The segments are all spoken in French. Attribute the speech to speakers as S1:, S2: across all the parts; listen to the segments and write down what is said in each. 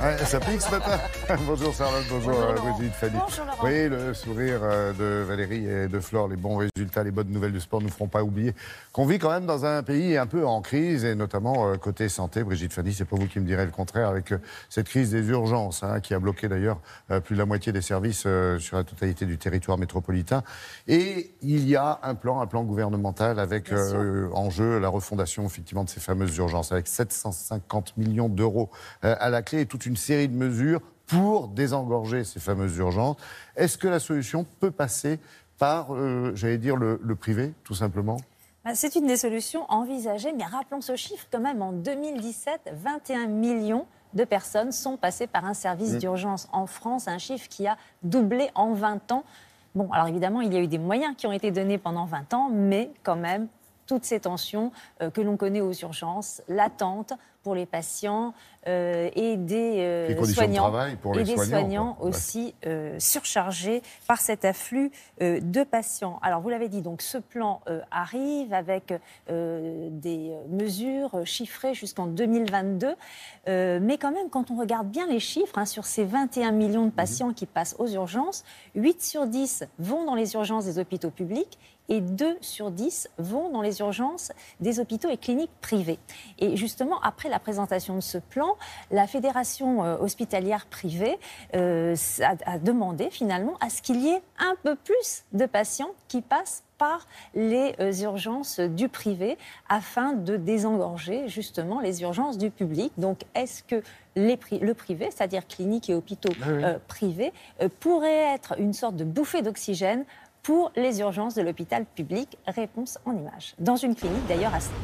S1: Ouais, ça pique ce matin. Bonjour Charlotte, bonjour Brigitte, Fanny.
S2: Bonjour Laurent.
S1: Oui, le sourire de Valérie et de Flore, les bons résultats, les bonnes nouvelles du sport ne nous feront pas oublier qu'on vit quand même dans un pays un peu en crise, et notamment côté santé. Brigitte, Fanny, c'est pas vous qui me direz le contraire, avec cette crise des urgences, qui a bloqué d'ailleurs plus de la moitié des services sur la totalité du territoire métropolitain. Et il y a un plan gouvernemental avec en jeu la refondation effectivement de ces fameuses urgences, avec 750 millions d'euros à la clé et toute une série de mesures pour désengorger ces fameuses urgences. Est-ce que la solution peut passer par, j'allais dire, le privé, tout simplement ?
S2: C'est une des solutions envisagées, mais rappelons ce chiffre quand même. En 2017, 21 millions de personnes sont passées par un service d'urgence en France, un chiffre qui a doublé en 20 ans. Bon, alors évidemment, il y a eu des moyens qui ont été donnés pendant 20 ans, mais quand même, toutes ces tensions que l'on connaît aux urgences, l'attente pour les patients et des soignants,
S1: soignants
S2: aussi surchargés par cet afflux de patients. Alors vous l'avez dit, donc ce plan arrive avec des mesures chiffrées jusqu'en 2022, mais quand même quand on regarde bien les chiffres, sur ces 21 millions de patients qui passent aux urgences, 8 sur 10 vont dans les urgences des hôpitaux publics et 2 sur 10 vont dans les urgences des hôpitaux et cliniques privés. Et justement, après la présentation de ce plan, la Fédération hospitalière privée a demandé finalement à ce qu'il y ait un peu plus de patients qui passent par les urgences du privé afin de désengorger justement les urgences du public. Donc est-ce que le privé, c'est-à-dire cliniques et hôpitaux privés, pourrait être une sorte de bouffée d'oxygène pour les urgences de l'hôpital public? Réponse en images. Dans une clinique d'ailleurs à Sèvres.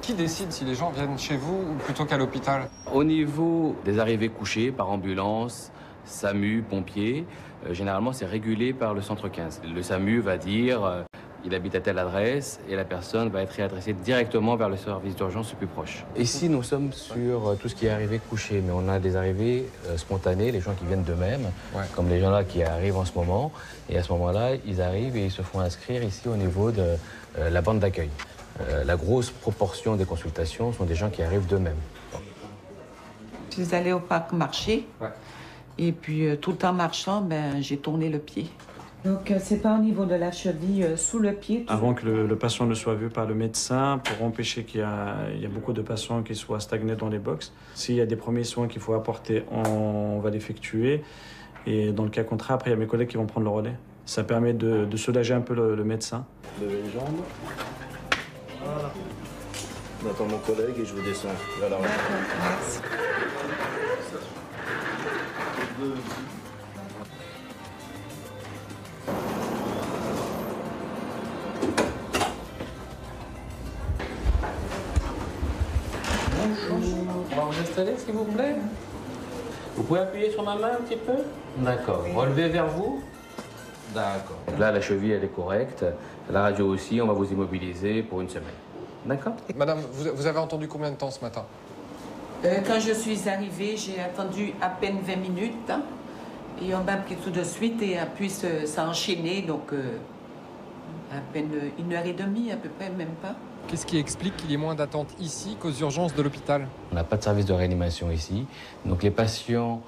S3: Qui décide si les gens viennent chez vous ou plutôt qu'à l'hôpital?
S4: Au niveau des arrivées couchées par ambulance, SAMU, pompiers, généralement c'est régulé par le centre 15. Le SAMU va dire il habite à telle adresse et la personne va être réadressée directement vers le service d'urgence le plus proche. Ici nous sommes sur tout ce qui est arrivé couché, mais on a des arrivées spontanées, les gens qui viennent d'eux-mêmes, comme les gens là qui arrivent en ce moment. Et à ce moment-là, ils arrivent et ils se font inscrire ici au niveau de la bande d'accueil. La grosse proportion des consultations sont des gens qui arrivent d'eux-mêmes.
S5: Je suis allée au parc marcher et puis tout en marchant, j'ai tourné le pied. Donc c'est pas au niveau de la cheville, sous le pied.
S6: Avant que le patient ne soit vu par le médecin, pour empêcher qu'il y a beaucoup de patients qui soient stagnés dans les box. S'il y a des premiers soins qu'il faut apporter, on va l'effectuer. Et dans le cas contraire, après il y a mes collègues qui vont prendre le relais. Ça permet de soulager un peu le médecin. Levez les jambes. Voilà. J'attends mon collègue et je vous descends vers la relais.
S5: Merci.
S4: On va vous installer, s'il vous plaît. Vous pouvez appuyer sur ma main un petit peu? D'accord. Relevez vers vous. D'accord. Là, la cheville, elle est correcte. La radio aussi, on va vous immobiliser pour une semaine. D'accord?
S3: Madame, vous avez entendu combien de temps ce matin?
S5: Quand je suis arrivée, j'ai attendu à peine 20 minutes. Et on m'a pris tout de suite et a pu s'enchaîner. Donc, à peine 1h30 à peu près, même pas.
S3: Qu'est-ce qui explique qu'il y ait moins d'attente ici qu'aux urgences de l'hôpital?
S4: On n'a pas de service de réanimation ici. Donc les patients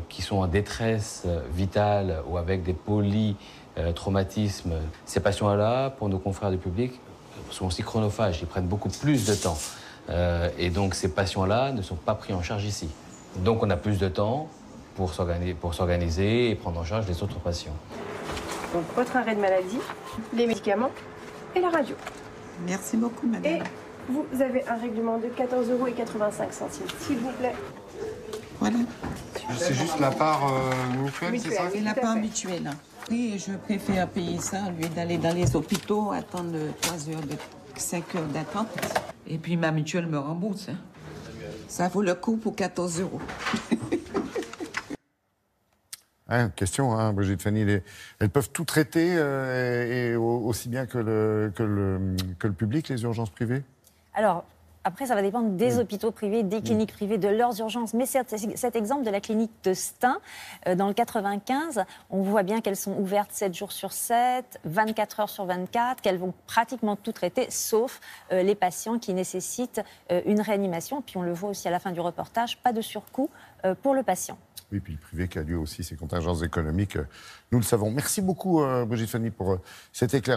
S4: qui sont en détresse vitale ou avec des polytraumatismes, ces patients-là, pour nos confrères du public, sont aussi chronophages. Ils prennent beaucoup plus de temps. Et donc ces patients-là ne sont pas pris en charge ici. Donc on a plus de temps pour s'organiser et prendre en charge les autres patients.
S7: Donc votre arrêt de maladie, les médicaments et la radio.
S5: Merci beaucoup, madame.
S7: Et vous avez un règlement de 14,85 €, s'il vous plaît.
S5: Voilà.
S3: C'est juste la part mutuelle, c'est ça?
S5: C'est la part mutuelle. Oui, je préfère payer ça au lieu d'aller dans les hôpitaux, attendre 5 heures d'attente. Et puis ma mutuelle me rembourse. Ça vaut le coup pour 14 €.
S1: Question, Brigitte, Fanny, elles peuvent tout traiter, et aussi bien que le public, les urgences privées?
S2: Alors, Après, ça va dépendre des hôpitaux privés, des cliniques privées, de leurs urgences. Mais cet exemple de la clinique de Stein, dans le 95, on voit bien qu'elles sont ouvertes 7 jours sur 7, 24 heures sur 24, qu'elles vont pratiquement tout traiter, sauf les patients qui nécessitent une réanimation. Puis on le voit aussi à la fin du reportage, pas de surcoût pour le patient.
S1: Oui, puis le privé qui a lui aussi ses contingences économiques, nous le savons. Merci beaucoup, Brigitte Fanny, pour cet éclairage.